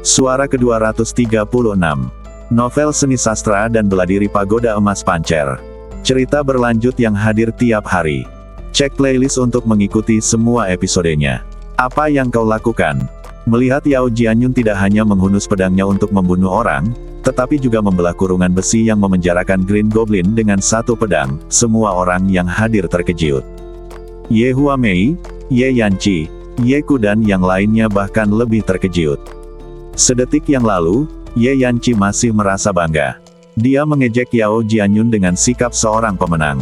Suara ke-236. Novel seni sastra dan bela diri Pagoda Emas Pancer. Cerita berlanjut yang hadir tiap hari. Cek playlist untuk mengikuti semua episodenya. Apa yang kau lakukan? Melihat Yao Jianyun tidak hanya menghunus pedangnya untuk membunuh orang, tetapi juga membelah kurungan besi yang memenjarakan Green Goblin dengan satu pedang, semua orang yang hadir terkejut. Ye Huamei, Ye Yanqi, Ye Ku dan yang lainnya bahkan lebih terkejut. Sedetik yang lalu, Ye Yanqi masih merasa bangga. Dia mengejek Yao Jianyun dengan sikap seorang pemenang.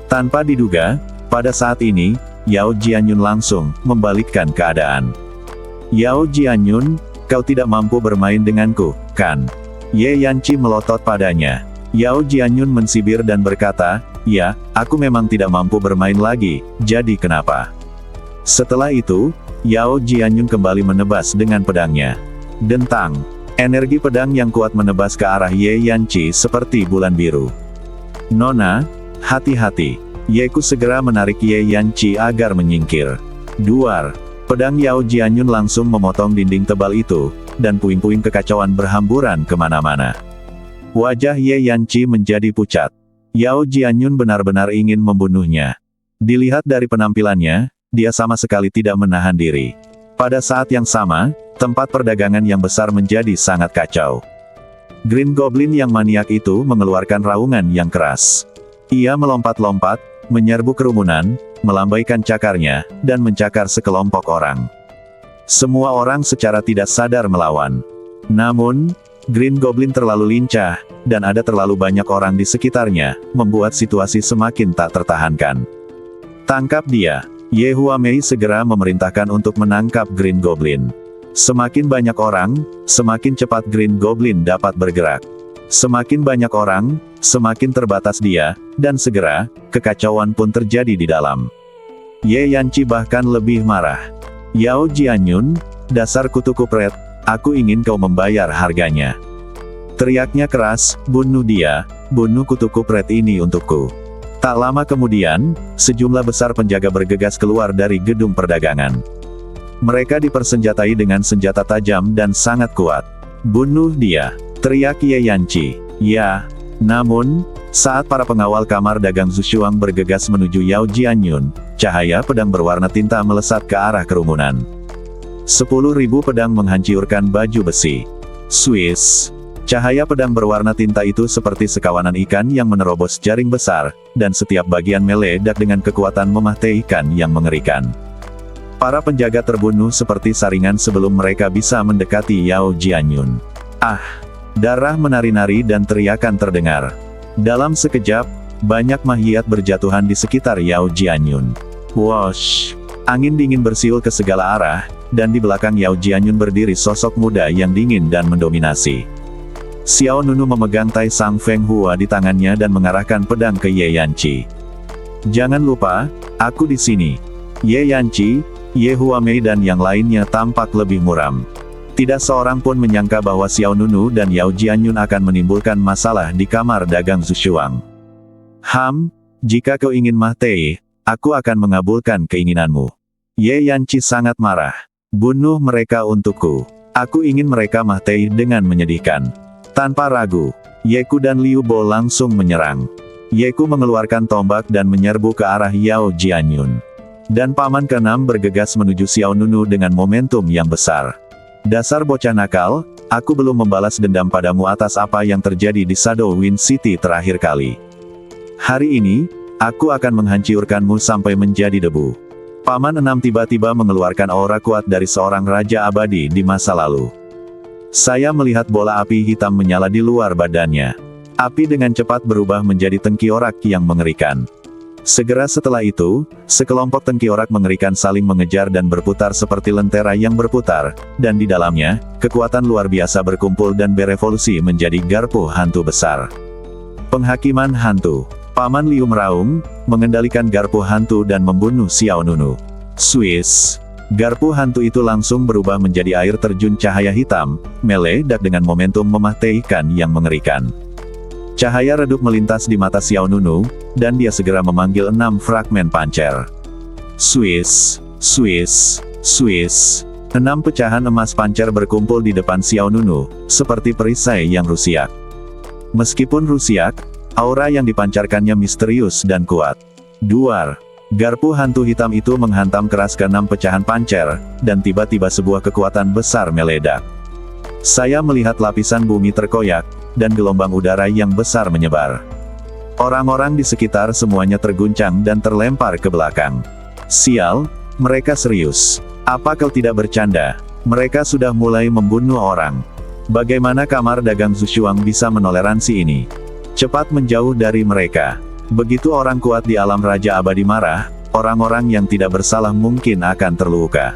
Tanpa diduga, pada saat ini, Yao Jianyun langsung membalikkan keadaan. Yao Jianyun, kau tidak mampu bermain denganku, kan? Ye Yanqi melotot padanya. Yao Jianyun mensibir dan berkata, ya, aku memang tidak mampu bermain lagi, jadi kenapa? Setelah itu, Yao Jianyun kembali menebas dengan pedangnya. Dentang. Energi pedang yang kuat menebas ke arah Ye Yanqi seperti bulan biru. Nona, hati-hati. Ye Ku segera menarik Ye Yanqi agar menyingkir. Duar. Pedang Yao Jianyun langsung memotong dinding tebal itu, dan puing-puing kekacauan berhamburan kemana-mana. Wajah Ye Yanqi menjadi pucat. Yao Jianyun benar-benar ingin membunuhnya. Dilihat dari penampilannya, dia sama sekali tidak menahan diri. Pada saat yang sama, tempat perdagangan yang besar menjadi sangat kacau. Green Goblin yang maniak itu mengeluarkan raungan yang keras. Ia melompat-lompat, menyerbu kerumunan, melambaikan cakarnya, dan mencakar sekelompok orang. Semua orang secara tidak sadar melawan. Namun, Green Goblin terlalu lincah, dan ada terlalu banyak orang di sekitarnya, membuat situasi semakin tak tertahankan. Tangkap dia. Ye Huamei segera memerintahkan untuk menangkap Green Goblin. Semakin banyak orang, semakin cepat Green Goblin dapat bergerak. Semakin banyak orang, semakin terbatas dia, dan segera, kekacauan pun terjadi di dalam. Ye Yanqi bahkan lebih marah. Yao Jianyun, dasar kutu kupret, aku ingin kau membayar harganya. Teriaknya keras, bunuh dia, bunuh kutu kupret ini untukku. Tak lama kemudian, sejumlah besar penjaga bergegas keluar dari gedung perdagangan. Mereka dipersenjatai dengan senjata tajam dan sangat kuat. Bunuh dia, teriak Ye Yanqi. Ya, namun, saat para pengawal kamar dagang Zushuang bergegas menuju Yao Jianyun, cahaya pedang berwarna tinta melesat ke arah kerumunan. 10.000 pedang menghancurkan baju besi. Swiss. Cahaya pedang berwarna tinta itu seperti sekawanan ikan yang menerobos jaring besar, dan setiap bagian meledak dengan kekuatan memahte ikan yang mengerikan. Para penjaga terbunuh seperti saringan sebelum mereka bisa mendekati Yao Jianyun. Ah! Darah menari-nari dan teriakan terdengar. Dalam sekejap, banyak mayat berjatuhan di sekitar Yao Jianyun. Wosh! Angin dingin bersiul ke segala arah, dan di belakang Yao Jianyun berdiri sosok muda yang dingin dan mendominasi. Xiao Nunu memegang Tai Sang Feng Hua di tangannya dan mengarahkan pedang ke Ye Yanqi. Jangan lupa, aku di sini. Ye Yanqi, Ye Huamei dan yang lainnya tampak lebih muram. Tidak seorang pun menyangka bahwa Xiao Nunu dan Yao Jianyun akan menimbulkan masalah di kamar dagang Zushuang. Jika kau ingin mati, aku akan mengabulkan keinginanmu. Ye Yanqi sangat marah. Bunuh mereka untukku. Aku ingin mereka mati dengan menyedihkan. Tanpa ragu, Ye Ku dan Liu Bo langsung menyerang. Ye Ku mengeluarkan tombak dan menyerbu ke arah Yao Jianyun. Dan paman ke-6 bergegas menuju Xiao Nunu dengan momentum yang besar. Dasar bocah nakal, aku belum membalas dendam padamu atas apa yang terjadi di Shadow Wind City terakhir kali. Hari ini, aku akan menghancurkanmu sampai menjadi debu. Paman 6 tiba-tiba mengeluarkan aura kuat dari seorang raja abadi di masa lalu. Saya melihat bola api hitam menyala di luar badannya. Api dengan cepat berubah menjadi tengkiorak yang mengerikan. Segera setelah itu, sekelompok tengkiorak mengerikan saling mengejar dan berputar seperti lentera yang berputar, dan di dalamnya, kekuatan luar biasa berkumpul dan berevolusi menjadi garpu hantu besar. Penghakiman hantu. Paman Liu meraung, mengendalikan garpu hantu dan membunuh Xiao Nunu. Swiss. Garpu hantu itu langsung berubah menjadi air terjun cahaya hitam, meledak dengan momentum memahte ikan yang mengerikan. Cahaya redup melintas di mata Xiao Nunu, dan dia segera memanggil 6 fragmen pancer. Swiss, Swiss, Swiss. 6 pecahan emas pancer berkumpul di depan Xiao Nunu, seperti perisai yang rusiak. Meskipun rusiak, aura yang dipancarkannya misterius dan kuat. Duar. Garpu hantu hitam itu menghantam keras ke 6 pecahan pancer, dan tiba-tiba sebuah kekuatan besar meledak. Saya melihat lapisan bumi terkoyak, dan gelombang udara yang besar menyebar. Orang-orang di sekitar semuanya terguncang dan terlempar ke belakang. Sial, mereka serius. Apa kau tidak bercanda? Mereka sudah mulai membunuh orang. Bagaimana kamar dagang Zushuang bisa menoleransi ini? Cepat menjauh dari mereka. Begitu orang kuat di alam Raja Abadi marah, orang-orang yang tidak bersalah mungkin akan terluka.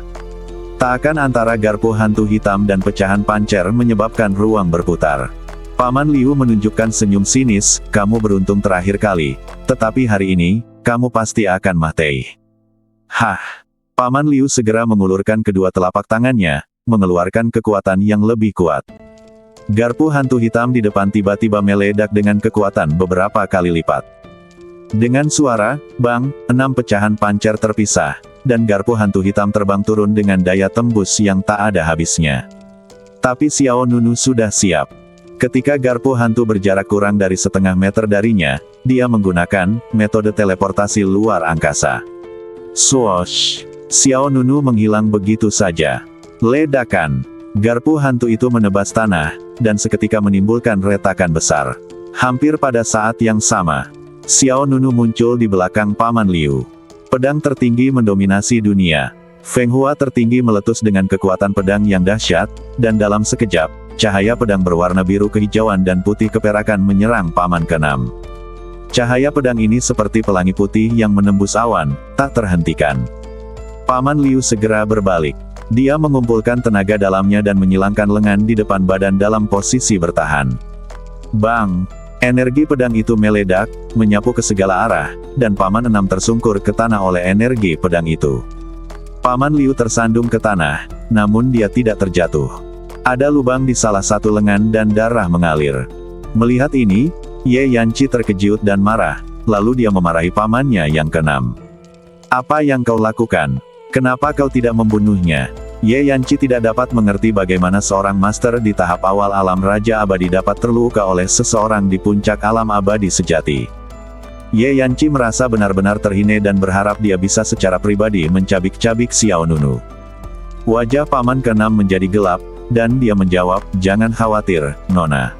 Taakan antara garpu hantu hitam dan pecahan pancer menyebabkan ruang berputar. Paman Liu menunjukkan senyum sinis, kamu beruntung terakhir kali, tetapi hari ini, kamu pasti akan mati. Hah! Paman Liu segera mengulurkan kedua telapak tangannya, mengeluarkan kekuatan yang lebih kuat. Garpu hantu hitam di depan tiba-tiba meledak dengan kekuatan beberapa kali lipat. Dengan suara, bang, 6 pecahan pancer terpisah, dan garpu hantu hitam terbang turun dengan daya tembus yang tak ada habisnya. Tapi Xiao Nunu sudah siap. Ketika garpu hantu berjarak kurang dari setengah meter darinya, dia menggunakan metode teleportasi luar angkasa. Swoosh! Xiao Nunu menghilang begitu saja. Ledakan! Garpu hantu itu menebas tanah, dan seketika menimbulkan retakan besar. Hampir pada saat yang sama, Xiao Nunu muncul di belakang Paman Liu. Pedang tertinggi mendominasi dunia. Feng Hua tertinggi meletus dengan kekuatan pedang yang dahsyat, dan dalam sekejap, cahaya pedang berwarna biru kehijauan dan putih keperakan menyerang Paman ke-6. Cahaya pedang ini seperti pelangi putih yang menembus awan, tak terhentikan. Paman Liu segera berbalik. Dia mengumpulkan tenaga dalamnya dan menyilangkan lengan di depan badan dalam posisi bertahan. Bang! Energi pedang itu meledak, menyapu ke segala arah, dan Paman 6 tersungkur ke tanah oleh energi pedang itu. Paman Liu tersandung ke tanah, namun dia tidak terjatuh. Ada lubang di salah satu lengan dan darah mengalir. Melihat ini, Ye Yanqi terkejut dan marah, lalu dia memarahi pamannya yang ke-6. Apa yang kau lakukan? Kenapa kau tidak membunuhnya? Ye Yanqi tidak dapat mengerti bagaimana seorang master di tahap awal alam Raja Abadi dapat terluka oleh seseorang di puncak alam abadi sejati. Ye Yanqi merasa benar-benar terhina dan berharap dia bisa secara pribadi mencabik-cabik Xiao Nunu. Wajah Paman ke-6 menjadi gelap, dan dia menjawab, jangan khawatir, Nona.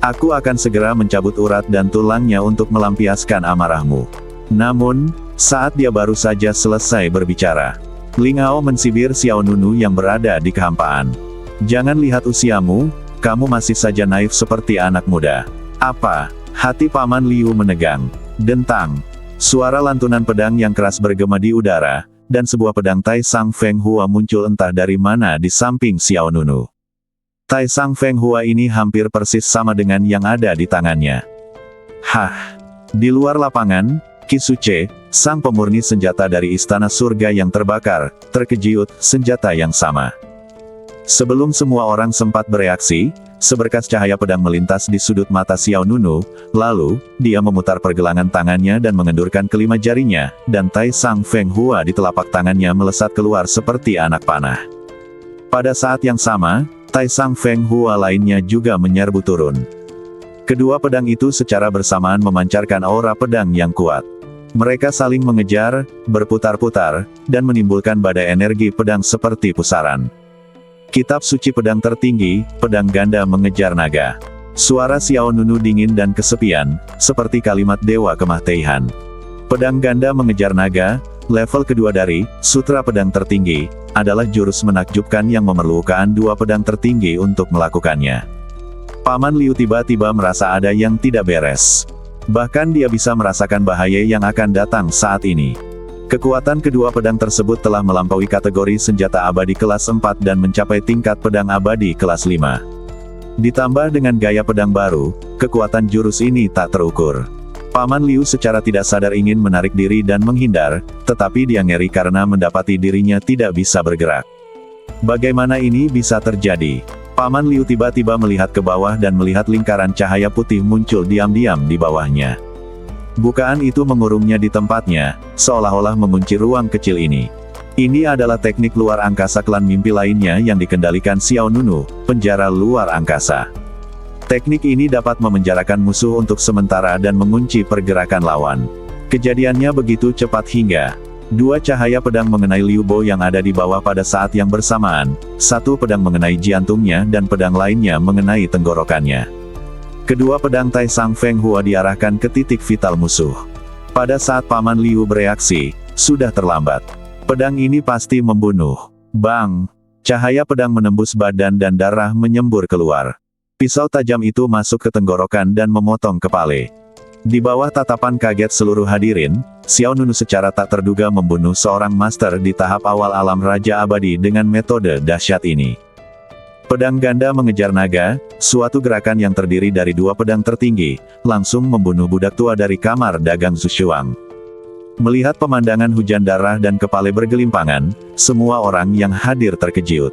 Aku akan segera mencabut urat dan tulangnya untuk melampiaskan amarahmu. Namun, saat dia baru saja selesai berbicara, Ling Hao mensibir Xiao Nunu yang berada di kehampaan. Jangan lihat usiamu, kamu masih saja naif seperti anak muda. Apa? Hati Paman Liu menegang. Dentang. Suara lantunan pedang yang keras bergema di udara, dan sebuah pedang Tai Sang Feng Hua muncul entah dari mana di samping Xiao Nunu. Tai Sang Feng Hua ini hampir persis sama dengan yang ada di tangannya. Hah! Di luar lapangan, Kisuce, sang pemurni senjata dari Istana Surga yang terbakar, terkejut, senjata yang sama. Sebelum semua orang sempat bereaksi, seberkas cahaya pedang melintas di sudut mata Xiao Nunu, lalu, dia memutar pergelangan tangannya dan mengendurkan kelima jarinya, dan Tai Sang Feng Hua di telapak tangannya melesat keluar seperti anak panah. Pada saat yang sama, Tai Sang Feng Hua lainnya juga menyerbu turun. Kedua pedang itu secara bersamaan memancarkan aura pedang yang kuat. Mereka saling mengejar, berputar-putar, dan menimbulkan badai energi pedang seperti pusaran. Kitab suci pedang tertinggi, pedang ganda mengejar naga. Suara Xiao Nunu dingin dan kesepian, seperti kalimat dewa kematian. Pedang ganda mengejar naga, level kedua dari Sutra Pedang Tertinggi, adalah jurus menakjubkan yang memerlukan dua pedang tertinggi untuk melakukannya. Paman Liu tiba-tiba merasa ada yang tidak beres. Bahkan dia bisa merasakan bahaya yang akan datang saat ini. Kekuatan kedua pedang tersebut telah melampaui kategori senjata abadi kelas 4 dan mencapai tingkat pedang abadi kelas 5. Ditambah dengan gaya pedang baru, kekuatan jurus ini tak terukur. Paman Liu secara tidak sadar ingin menarik diri dan menghindar, tetapi dia ngeri karena mendapati dirinya tidak bisa bergerak. Bagaimana ini bisa terjadi? Paman Liu tiba-tiba melihat ke bawah dan melihat lingkaran cahaya putih muncul diam-diam di bawahnya. Bukaan itu mengurungnya di tempatnya, seolah-olah mengunci ruang kecil ini. Ini adalah teknik luar angkasa klan mimpi lainnya yang dikendalikan Xiao Nunu, penjara luar angkasa. Teknik ini dapat memenjarakan musuh untuk sementara dan mengunci pergerakan lawan. Kejadiannya begitu cepat hingga dua cahaya pedang mengenai Liu Bo yang ada di bawah pada saat yang bersamaan, satu pedang mengenai jantungnya dan pedang lainnya mengenai tenggorokannya. Kedua pedang Tai Sang Feng Hua diarahkan ke titik vital musuh. Pada saat Paman Liu bereaksi, sudah terlambat. Pedang ini pasti membunuh. Bang! Cahaya pedang menembus badan dan darah menyembur keluar. Pisau tajam itu masuk ke tenggorokan dan memotong kepala. Di bawah tatapan kaget seluruh hadirin, Xiao Nunu secara tak terduga membunuh seorang master di tahap awal alam Raja Abadi dengan metode dahsyat ini. Pedang ganda mengejar naga, suatu gerakan yang terdiri dari dua pedang tertinggi, langsung membunuh budak tua dari kamar dagang Zushuang. Melihat pemandangan hujan darah dan kepala bergelimpangan, semua orang yang hadir terkejut.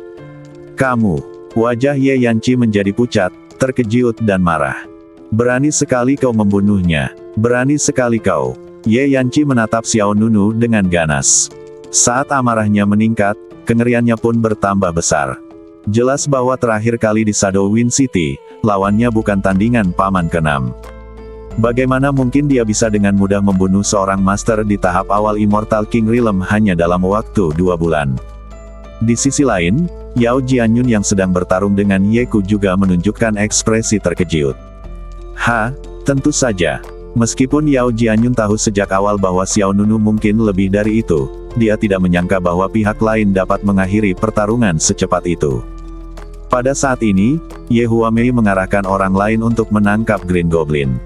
Kamu, wajah Ye Yanqi menjadi pucat, terkejut dan marah. Berani sekali kau membunuhnya, berani sekali kau. Ye Yanqi menatap Xiao Nunu dengan ganas. Saat amarahnya meningkat, kengeriannya pun bertambah besar. Jelas bahwa terakhir kali di Shadow Wind City, lawannya bukan tandingan Paman ke-6. Bagaimana mungkin dia bisa dengan mudah membunuh seorang master di tahap awal Immortal King Realm hanya dalam waktu 2 bulan. Di sisi lain, Yao Jianyun yang sedang bertarung dengan Ye Ku juga menunjukkan ekspresi terkejut. Tentu saja. Meskipun Yao Jianyun tahu sejak awal bahwa Xiao Nunu mungkin lebih dari itu, dia tidak menyangka bahwa pihak lain dapat mengakhiri pertarungan secepat itu. Pada saat ini, Ye Huamei mengarahkan orang lain untuk menangkap Green Goblin.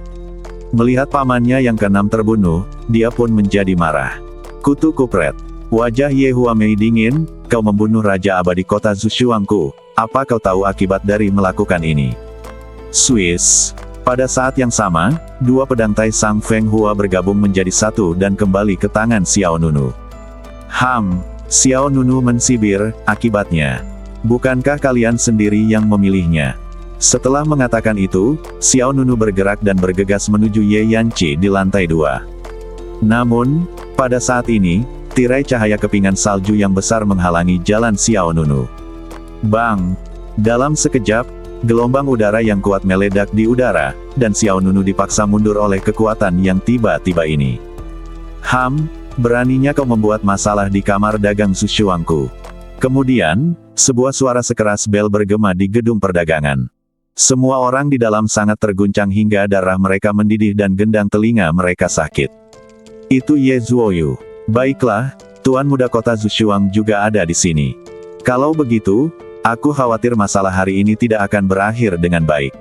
Melihat pamannya yang ke-6 terbunuh, dia pun menjadi marah. Kutu kupret. Wajah Ye Huamei dingin, kau membunuh Raja Abadi kota Zushuangku, apa kau tahu akibat dari melakukan ini? Swiss. Pada saat yang sama, dua pedang Tai Sang Feng Hua bergabung menjadi satu dan kembali ke tangan Xiao Nunu. Xiao Nunu mensibir, akibatnya. Bukankah kalian sendiri yang memilihnya? Setelah mengatakan itu, Xiao Nunu bergerak dan bergegas menuju Ye Yanqi di lantai 2. Namun, pada saat ini, tirai cahaya kepingan salju yang besar menghalangi jalan Xiao Nunu. Bang! Dalam sekejap, gelombang udara yang kuat meledak di udara, dan Xiao Nunu dipaksa mundur oleh kekuatan yang tiba-tiba ini. Beraninya kau membuat masalah di kamar dagang Zushuangku. Kemudian, sebuah suara sekeras bel bergema di gedung perdagangan. Semua orang di dalam sangat terguncang hingga darah mereka mendidih dan gendang telinga mereka sakit. Itu Ye Zuoyu. Baiklah, Tuan Muda Kota Zushuang juga ada di sini. Kalau begitu, aku khawatir masalah hari ini tidak akan berakhir dengan baik.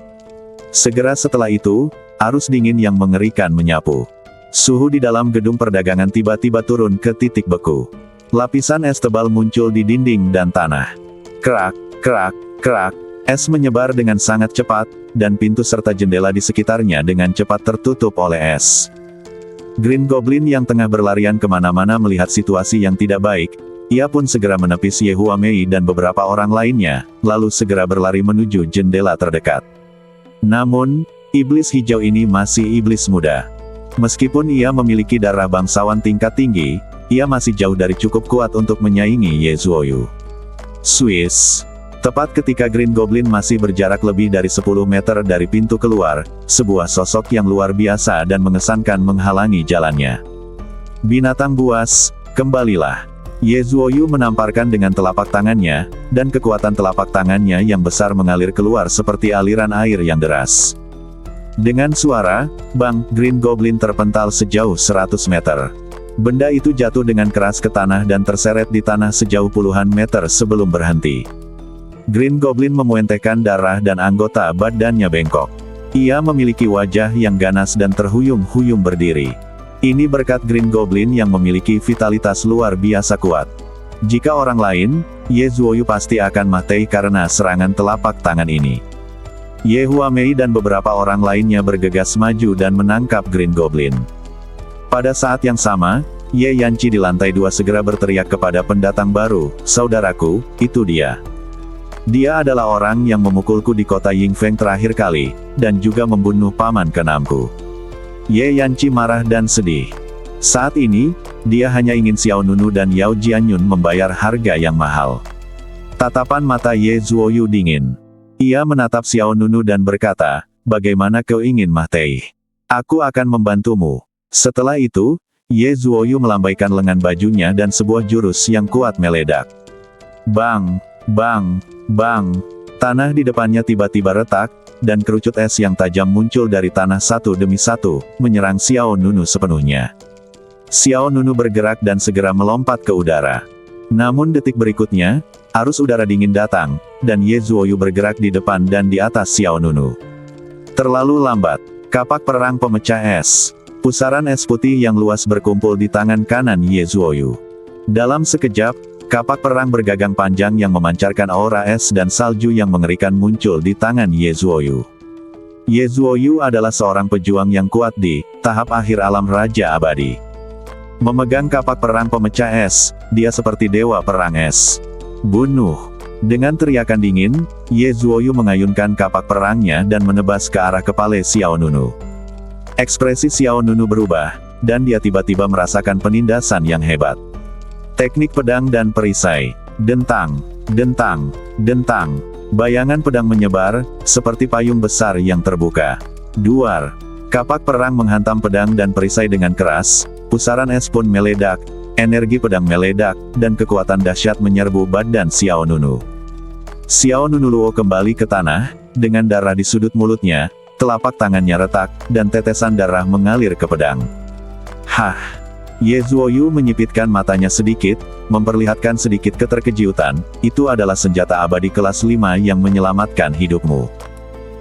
Segera setelah itu, arus dingin yang mengerikan menyapu. Suhu di dalam gedung perdagangan tiba-tiba turun ke titik beku. Lapisan es tebal muncul di dinding dan tanah. Kerak, kerak, kerak. Es menyebar dengan sangat cepat, dan pintu serta jendela di sekitarnya dengan cepat tertutup oleh es. Green Goblin yang tengah berlarian kemana-mana melihat situasi yang tidak baik, ia pun segera menepis Ye Huamei dan beberapa orang lainnya, lalu segera berlari menuju jendela terdekat. Namun, iblis hijau ini masih iblis muda. Meskipun ia memiliki darah bangsawan tingkat tinggi, ia masih jauh dari cukup kuat untuk menyaingi Ye Zuoyu. Swiss. Tepat ketika Green Goblin masih berjarak lebih dari 10 meter dari pintu keluar, sebuah sosok yang luar biasa dan mengesankan menghalangi jalannya. Binatang buas, kembalilah. Ye Zuoyu menamparkan dengan telapak tangannya, dan kekuatan telapak tangannya yang besar mengalir keluar seperti aliran air yang deras. Dengan suara, bang, Green Goblin terpental sejauh 100 meter. Benda itu jatuh dengan keras ke tanah dan terseret di tanah sejauh puluhan meter sebelum berhenti. Green Goblin memuentehkan darah dan anggota badannya bengkok. Ia memiliki wajah yang ganas dan terhuyung-huyung berdiri. Ini berkat Green Goblin yang memiliki vitalitas luar biasa kuat. Jika orang lain, Ye Zuoyu pasti akan mati karena serangan telapak tangan ini. Ye Huamei dan beberapa orang lainnya bergegas maju dan menangkap Green Goblin. Pada saat yang sama, Ye Yanqi di lantai 2 segera berteriak kepada pendatang baru, "Saudaraku, itu dia. Dia adalah orang yang memukulku di kota Yingfeng terakhir kali, dan juga membunuh paman ke-6ku." Ye Yanqi marah dan sedih. Saat ini, Dia hanya ingin Xiao Nunu dan Yao Jianyun membayar harga yang mahal. Tatapan mata Ye Zuoyu dingin. Ia menatap Xiao Nunu dan berkata, "Bagaimana kau ingin Mah Tei? Aku akan membantumu." Setelah itu, Ye Zuoyu melambaikan lengan bajunya dan sebuah jurus yang kuat meledak. Bang, bang, bang. Tanah di depannya tiba-tiba retak, dan kerucut es yang tajam muncul dari tanah satu demi satu, menyerang Xiao Nunu sepenuhnya. Xiao Nunu bergerak dan segera melompat ke udara. Namun detik berikutnya, arus udara dingin datang, dan Ye Zuoyu bergerak di depan dan di atas Xiao Nunu. Terlalu lambat. Kapak perang pemecah es. Pusaran es putih yang luas berkumpul di tangan kanan Ye Zuoyu. Dalam sekejap, kapak perang bergagang panjang yang memancarkan aura es dan salju yang mengerikan muncul di tangan Ye Zuoyu. Ye Zuoyu adalah seorang pejuang yang kuat di tahap akhir alam Raja Abadi. Memegang kapak perang pemecah es, dia seperti dewa perang es. Bunuh! Dengan teriakan dingin, Ye Zuoyu mengayunkan kapak perangnya dan menebas ke arah kepala Xiao Nunu. Ekspresi Xiao Nunu berubah, dan dia tiba-tiba merasakan penindasan yang hebat. Teknik pedang dan perisai. Dentang, dentang, dentang. Bayangan pedang menyebar, seperti payung besar yang terbuka. Duar. Kapak perang menghantam pedang dan perisai dengan keras, pusaran es pun meledak, energi pedang meledak, dan kekuatan dahsyat menyerbu badan Xiao Nunu. Xiao Nunu luo kembali ke tanah, dengan darah di sudut mulutnya, telapak tangannya retak, dan tetesan darah mengalir ke pedang. Hah! Ye Zuoyu menyipitkan matanya sedikit, memperlihatkan sedikit keterkejutan, itu adalah senjata abadi kelas 5 yang menyelamatkan hidupmu.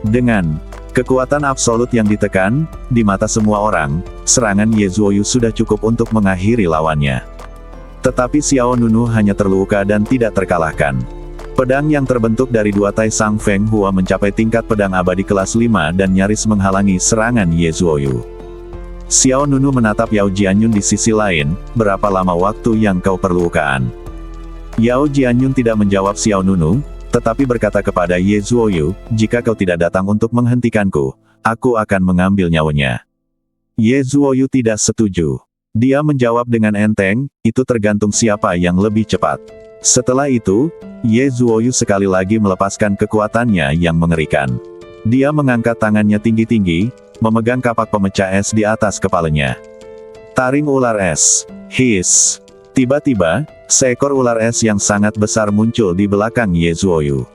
Dengan kekuatan absolut yang ditekan, di mata semua orang, serangan Ye Zuoyu sudah cukup untuk mengakhiri lawannya. Tetapi Xiao Nunu hanya terluka dan tidak terkalahkan. Pedang yang terbentuk dari dua Tai Sang Feng Hua mencapai tingkat pedang abadi kelas 5 dan nyaris menghalangi serangan Ye Zuoyu. Xiao Nunu menatap Yao Jianyun di sisi lain, "Berapa lama waktu yang kau perlukan?" Yao Jianyun tidak menjawab Xiao Nunu, tetapi berkata kepada Ye Zuoyu, "Jika kau tidak datang untuk menghentikanku, aku akan mengambil nyawanya." Ye Zuoyu tidak setuju. Dia menjawab dengan enteng, "Itu tergantung siapa yang lebih cepat." Setelah itu, Ye Zuoyu sekali lagi melepaskan kekuatannya yang mengerikan. Dia mengangkat tangannya tinggi-tinggi, memegang kapak pemecah es di atas kepalanya. Taring ular es. Hiss. Tiba-tiba, seekor ular es yang sangat besar muncul di belakang Ye Zuoyu.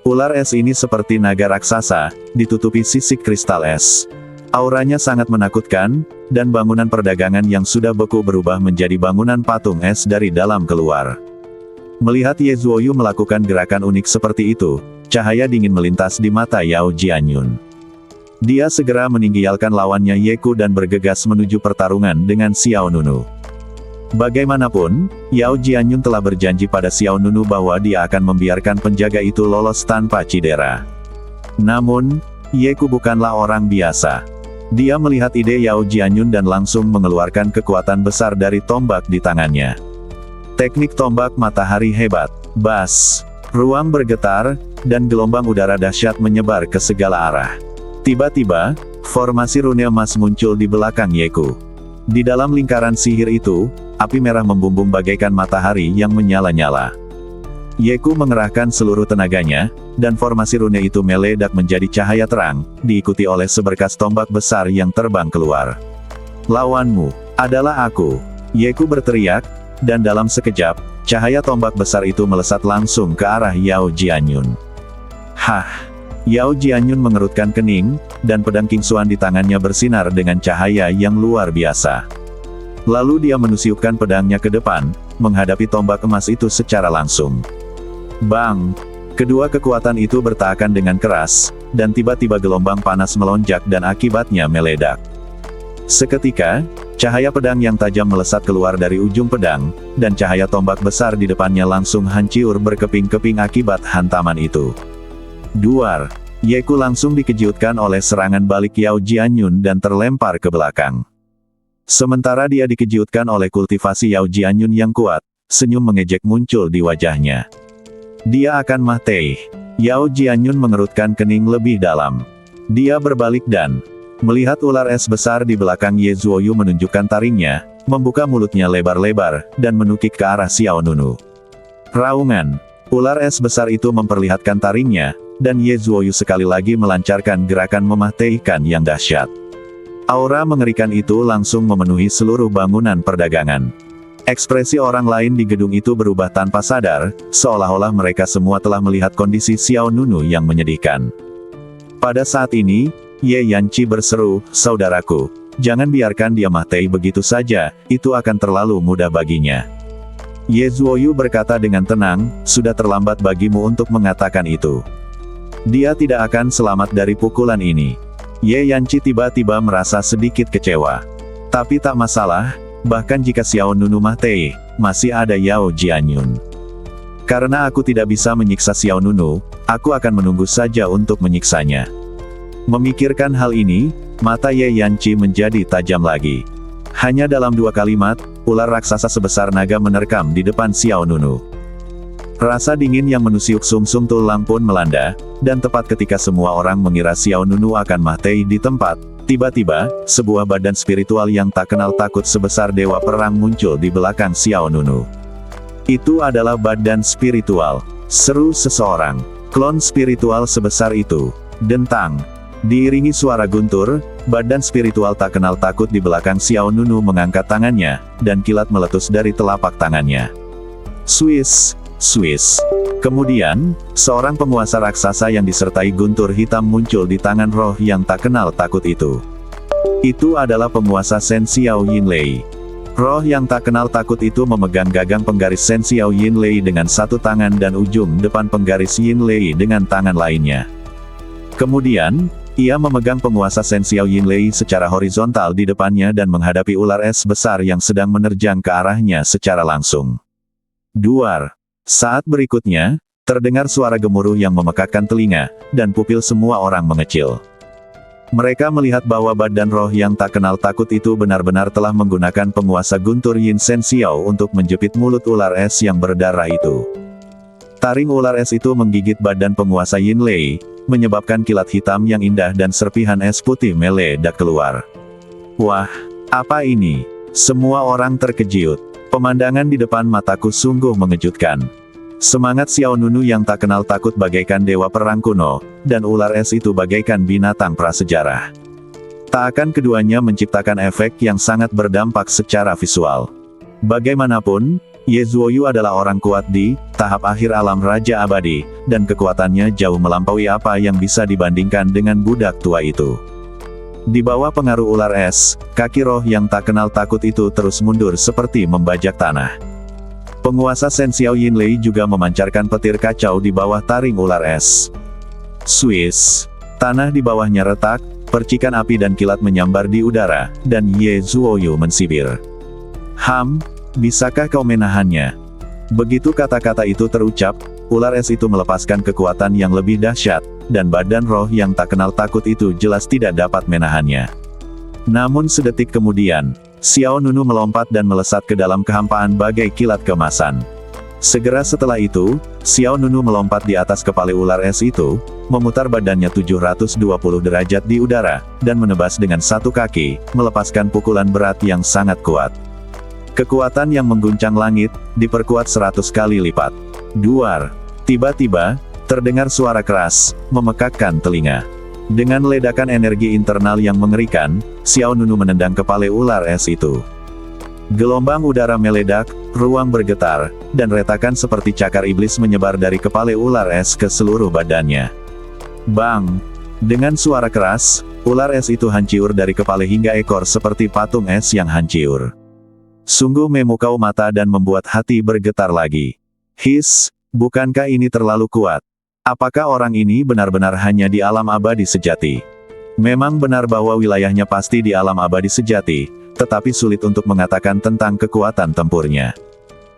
Ular es ini seperti naga raksasa, ditutupi sisik kristal es. Auranya sangat menakutkan, dan bangunan perdagangan yang sudah beku berubah menjadi bangunan patung es dari dalam keluar. Melihat Ye Zuoyu melakukan gerakan unik seperti itu, cahaya dingin melintas di mata Yao Jianyun. Dia segera meninggalkan lawannya Yeku dan bergegas menuju pertarungan dengan Xiao Nunu. Bagaimanapun, Yao Jianyun telah berjanji pada Xiao Nunu bahwa dia akan membiarkan penjaga itu lolos tanpa cedera. Namun, Yeku bukanlah orang biasa. Dia melihat ide Yao Jianyun dan langsung mengeluarkan kekuatan besar dari tombak di tangannya. Teknik tombak matahari hebat. Bas. Ruang bergetar, dan gelombang udara dahsyat menyebar ke segala arah. Tiba-tiba, formasi rune emas muncul di belakang Yeku. Di dalam lingkaran sihir itu, api merah membumbung bagaikan matahari yang menyala-nyala. Yeku mengerahkan seluruh tenaganya, dan formasi rune itu meledak menjadi cahaya terang, diikuti oleh seberkas tombak besar yang terbang keluar. "Lawanmu adalah aku," Yeku berteriak, dan dalam sekejap, cahaya tombak besar itu melesat langsung ke arah Yao Jianyun. Hah! Yao Jianyun mengerutkan kening, dan pedang Kingsuan di tangannya bersinar dengan cahaya yang luar biasa. Lalu dia menusukkan pedangnya ke depan, menghadapi tombak emas itu secara langsung. Bang! Kedua kekuatan itu bertahan dengan keras, dan tiba-tiba gelombang panas melonjak dan akibatnya meledak. Seketika, cahaya pedang yang tajam melesat keluar dari ujung pedang, dan cahaya tombak besar di depannya langsung hancur berkeping-keping akibat hantaman itu. Duar. Yeku langsung dikejutkan oleh serangan balik Yao Jianyun dan terlempar ke belakang. Sementara dia dikejutkan oleh kultivasi Yao Jianyun yang kuat, senyum mengejek muncul di wajahnya. Dia akan mati. Yao Jianyun mengerutkan kening lebih dalam. Dia berbalik dan melihat ular es besar di belakang Ye Zuoyu menunjukkan taringnya, membuka mulutnya lebar-lebar, dan menukik ke arah Xiao Nunu. Raungan. Ular es besar itu memperlihatkan taringnya, dan Ye Zuoyu sekali lagi melancarkan gerakan memah teh ikan yang dahsyat. Aura mengerikan itu langsung memenuhi seluruh bangunan perdagangan. Ekspresi orang lain di gedung itu berubah tanpa sadar, seolah-olah mereka semua telah melihat kondisi Xiao Nunu yang menyedihkan. Pada saat ini, Ye Yanqi berseru, "Saudaraku, jangan biarkan dia mati begitu saja, itu akan terlalu mudah baginya." Ye Zuoyu berkata dengan tenang, "Sudah terlambat bagimu untuk mengatakan itu. Dia tidak akan selamat dari pukulan ini." Ye Yanqi tiba-tiba merasa sedikit kecewa. Tapi tak masalah, bahkan jika Xiao Nunu mati, masih ada Yao Jianyun. Karena aku tidak bisa menyiksa Xiao Nunu, aku akan menunggu saja untuk menyiksanya. Memikirkan hal ini, mata Ye Yanqi menjadi tajam lagi. Hanya dalam 2 kalimat, ular raksasa sebesar naga menerkam di depan Xiao Nunu. Rasa dingin yang menusuk sumsum tulang pun melanda, dan tepat ketika semua orang mengira Xiao Nunu akan mati di tempat, tiba-tiba, sebuah badan spiritual yang tak kenal takut sebesar dewa perang muncul di belakang Xiao Nunu. Itu adalah badan spiritual, seru seseorang. Klon spiritual sebesar itu. Dentang. Diiringi suara guntur, badan spiritual tak kenal takut di belakang Xiao Nunu mengangkat tangannya, dan kilat meletus dari telapak tangannya. Swiss, Swiss. Kemudian, seorang penguasa raksasa yang disertai guntur hitam muncul di tangan roh yang tak kenal takut itu. Itu adalah penguasa Shen Xiao Yinlei. Roh yang tak kenal takut itu memegang gagang penggaris Shen Xiao Yinlei dengan satu tangan dan ujung depan penggaris Yinlei dengan tangan lainnya. Kemudian, ia memegang penguasa Shen Xiao Yinlei secara horizontal di depannya dan menghadapi ular es besar yang sedang menerjang ke arahnya secara langsung. Duar. Saat berikutnya, terdengar suara gemuruh yang memekakkan telinga, dan pupil semua orang mengecil. Mereka melihat bahwa badan roh yang tak kenal takut itu benar-benar telah menggunakan penguasa guntur Yin Shen Xiao untuk menjepit mulut ular es yang berdarah itu. Taring ular es itu menggigit badan penguasa Yinlei, menyebabkan kilat hitam yang indah dan serpihan es putih meledak keluar. Wah, apa ini? Semua orang terkejut. Pemandangan di depan mataku sungguh mengejutkan. Semangat Xiao Nunu yang tak kenal takut bagaikan dewa perang kuno, dan ular es itu bagaikan binatang prasejarah. Tak akan keduanya menciptakan efek yang sangat berdampak secara visual. Bagaimanapun, Ye Zuoyu adalah orang kuat di tahap akhir alam Raja Abadi, dan kekuatannya jauh melampaui apa yang bisa dibandingkan dengan budak tua itu. Di bawah pengaruh ular es, kaki roh yang tak kenal takut itu terus mundur seperti membajak tanah. Penguasa Shen Xiao Yinlei juga memancarkan petir kacau di bawah taring ular es. Swiss. Tanah di bawahnya retak, percikan api dan kilat menyambar di udara, dan Ye Zuoyu mensibir. Bisakah kau menahannya? Begitu kata-kata itu terucap, ular es itu melepaskan kekuatan yang lebih dahsyat, dan badan roh yang tak kenal takut itu jelas tidak dapat menahannya. Namun sedetik kemudian, Xiao Nunu melompat dan melesat ke dalam kehampaan bagai kilat kemasan. Segera setelah itu, Xiao Nunu melompat di atas kepala ular es itu, memutar badannya 720 derajat di udara, dan menebas dengan satu kaki, melepaskan pukulan berat yang sangat kuat. Kekuatan yang mengguncang langit, diperkuat 100 kali lipat. Duar. Tiba-tiba, terdengar suara keras, memekakkan telinga. Dengan ledakan energi internal yang mengerikan, Xiao Nunu menendang kepala ular es itu. Gelombang udara meledak, ruang bergetar, dan retakan seperti cakar iblis menyebar dari kepala ular es ke seluruh badannya. Bang! Dengan suara keras, ular es itu hancur dari kepala hingga ekor seperti patung es yang hancur. Sungguh memukau mata dan membuat hati bergetar lagi. Bukankah ini terlalu kuat? Apakah orang ini benar-benar hanya di alam abadi sejati? Memang benar bahwa wilayahnya pasti di alam abadi sejati, tetapi sulit untuk mengatakan tentang kekuatan tempurnya.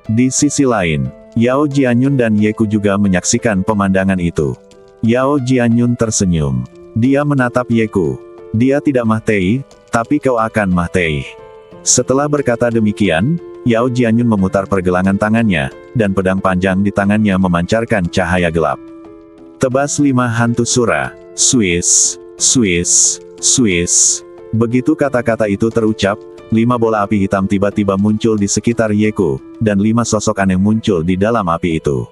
Di sisi lain, Yao Jianyun dan Yeku juga menyaksikan pemandangan itu. Yao Jianyun tersenyum. Dia menatap Yeku. Dia tidak mati, tapi kau akan mati. Setelah berkata demikian, Yao Jianyun memutar pergelangan tangannya, dan pedang panjang di tangannya memancarkan cahaya gelap. Tebas 5 hantu sura. Swiss, Swiss, Swiss. Begitu kata-kata itu terucap, 5 bola api hitam tiba-tiba muncul di sekitar Yeku, dan 5 sosok aneh muncul di dalam api itu.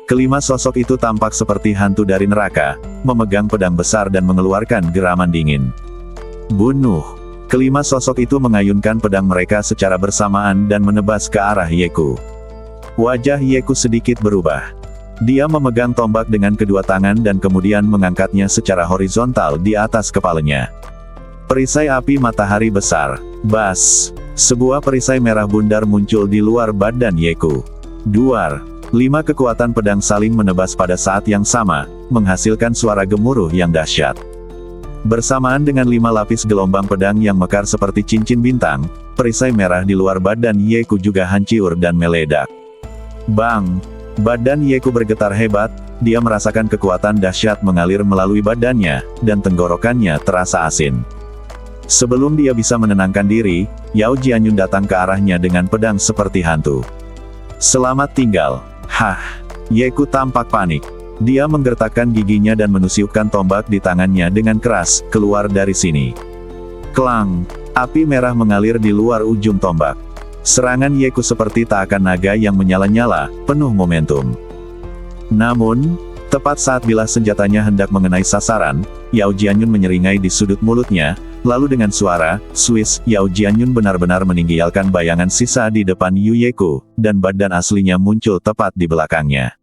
Kelima sosok itu tampak seperti hantu dari neraka, memegang pedang besar dan mengeluarkan geraman dingin. Bunuh! Kelima sosok itu mengayunkan pedang mereka secara bersamaan dan menebas ke arah Yeku. Wajah Yeku sedikit berubah. Dia memegang tombak dengan kedua tangan dan kemudian mengangkatnya secara horizontal di atas kepalanya. Perisai api matahari besar. Bas! Sebuah perisai merah bundar muncul di luar badan Yeku. Duar! 5 kekuatan pedang saling menebas pada saat yang sama, menghasilkan suara gemuruh yang dahsyat. Bersamaan dengan 5 lapis gelombang pedang yang mekar seperti cincin bintang, perisai merah di luar badan Yeku juga hancur dan meledak. Bang! Badan Yeku bergetar hebat, dia merasakan kekuatan dahsyat mengalir melalui badannya, dan tenggorokannya terasa asin. Sebelum dia bisa menenangkan diri, Yao Jianyun datang ke arahnya dengan pedang seperti hantu. Selamat tinggal. Hah! Yeku tampak panik. Dia menggertakkan giginya dan menusukkan tombak di tangannya dengan keras, keluar dari sini. Klang! Api merah mengalir di luar ujung tombak. Serangan Yeku seperti tak akan naga yang menyala-nyala, penuh momentum. Namun, tepat saat bilah senjatanya hendak mengenai sasaran, Yao Jianyun menyeringai di sudut mulutnya, lalu dengan suara "Swiss", Yao Jianyun benar-benar meninggalkan bayangan sisa di depan Yu Yeku, dan badan aslinya muncul tepat di belakangnya.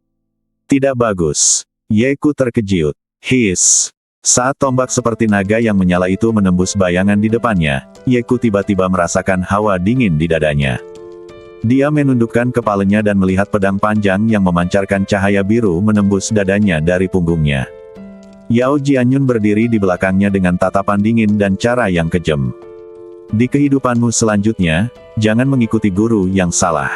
Tidak bagus. Yeku terkejut. Hiss! Saat tombak seperti naga yang menyala itu menembus bayangan di depannya, Yeku tiba-tiba merasakan hawa dingin di dadanya. Dia menundukkan kepalanya dan melihat pedang panjang yang memancarkan cahaya biru menembus dadanya dari punggungnya. Yao Jianyun berdiri di belakangnya dengan tatapan dingin dan cara yang kejam. Di kehidupanmu selanjutnya, jangan mengikuti guru yang salah.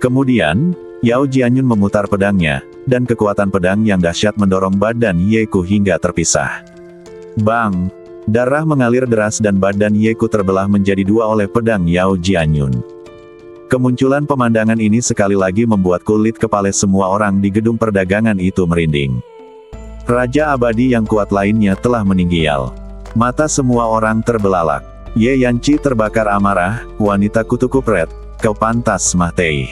Kemudian, Yao Jianyun memutar pedangnya, dan kekuatan pedang yang dahsyat mendorong badan Yeku hingga terpisah. Bang! Darah mengalir deras dan badan Yeku terbelah menjadi 2 oleh pedang Yao Jianyun. Kemunculan pemandangan ini sekali lagi membuat kulit kepala semua orang di gedung perdagangan itu merinding. Raja abadi yang kuat lainnya telah meninggal. Mata semua orang terbelalak. Ye Yanci terbakar amarah, wanita kutu kupret, kau pantas mati.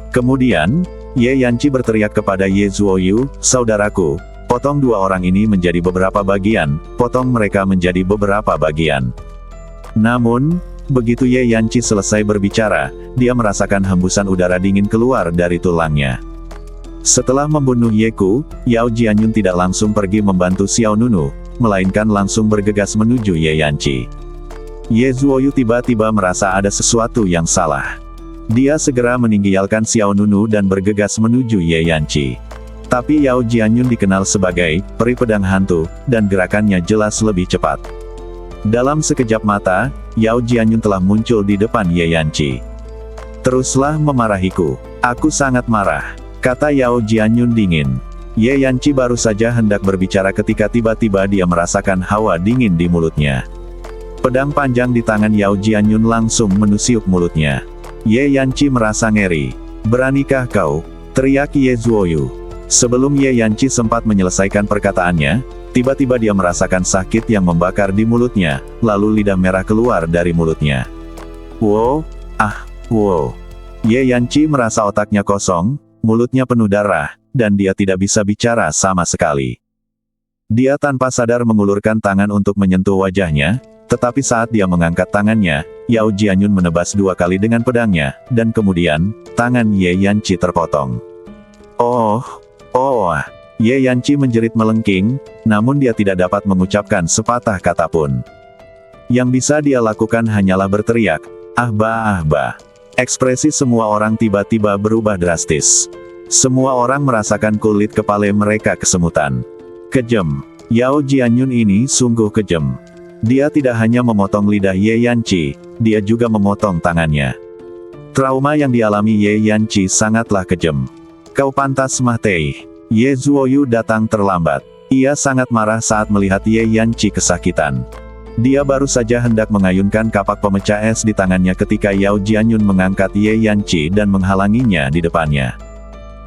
Kemudian, Ye Yanci berteriak kepada Ye Zuoyu, saudaraku, potong 2 orang ini menjadi beberapa bagian, potong mereka menjadi beberapa bagian. Namun, begitu Ye Yanci selesai berbicara, dia merasakan hembusan udara dingin keluar dari tulangnya. Setelah membunuh Yeku, Yao Jianyun tidak langsung pergi membantu Xiao Nunu, melainkan langsung bergegas menuju Ye Yanci. Ye Zuoyu tiba-tiba merasa ada sesuatu yang salah. Dia segera meninggalkan Xiao Nunu dan bergegas menuju Ye Yanci. Tapi Yao Jianyun dikenal sebagai peri pedang hantu, dan gerakannya jelas lebih cepat. Dalam sekejap mata, Yao Jianyun telah muncul di depan Ye Yanci. Teruslah memarahiku. Aku sangat marah, kata Yao Jianyun dingin. Ye Yanci baru saja hendak berbicara ketika tiba-tiba dia merasakan hawa dingin di mulutnya. Pedang panjang di tangan Yao Jianyun langsung menusuk mulutnya. Ye Yanci merasa ngeri. Beranikah kau? Teriak Ye Zuoyu. Sebelum Ye Yanci sempat menyelesaikan perkataannya, tiba-tiba dia merasakan sakit yang membakar di mulutnya, lalu lidah merah keluar dari mulutnya. Wow! Ah! Wow! Ye Yanci merasa otaknya kosong, mulutnya penuh darah, dan dia tidak bisa bicara sama sekali. Dia tanpa sadar mengulurkan tangan untuk menyentuh wajahnya, tetapi saat dia mengangkat tangannya, Yao Jianyun menebas 2 kali dengan pedangnya, dan kemudian, tangan Ye Yanci terpotong. Oh! Oh! Ye Yanci menjerit melengking, namun dia tidak dapat mengucapkan sepatah kata pun. Yang bisa dia lakukan hanyalah berteriak, "Ahba, ahba!" Ekspresi semua orang tiba-tiba berubah drastis. Semua orang merasakan kulit kepala mereka kesemutan. Kejam. Yao Jianyun ini sungguh kejam. Dia tidak hanya memotong lidah Ye Yanci, dia juga memotong tangannya. Trauma yang dialami Ye Yanci sangatlah kejam. Kau pantas mati. Ye Zuoyu datang terlambat. Ia sangat marah saat melihat Ye Yanci kesakitan. Dia baru saja hendak mengayunkan kapak pemecah es di tangannya ketika Yao Jianyun mengangkat Ye Yanci dan menghalanginya di depannya.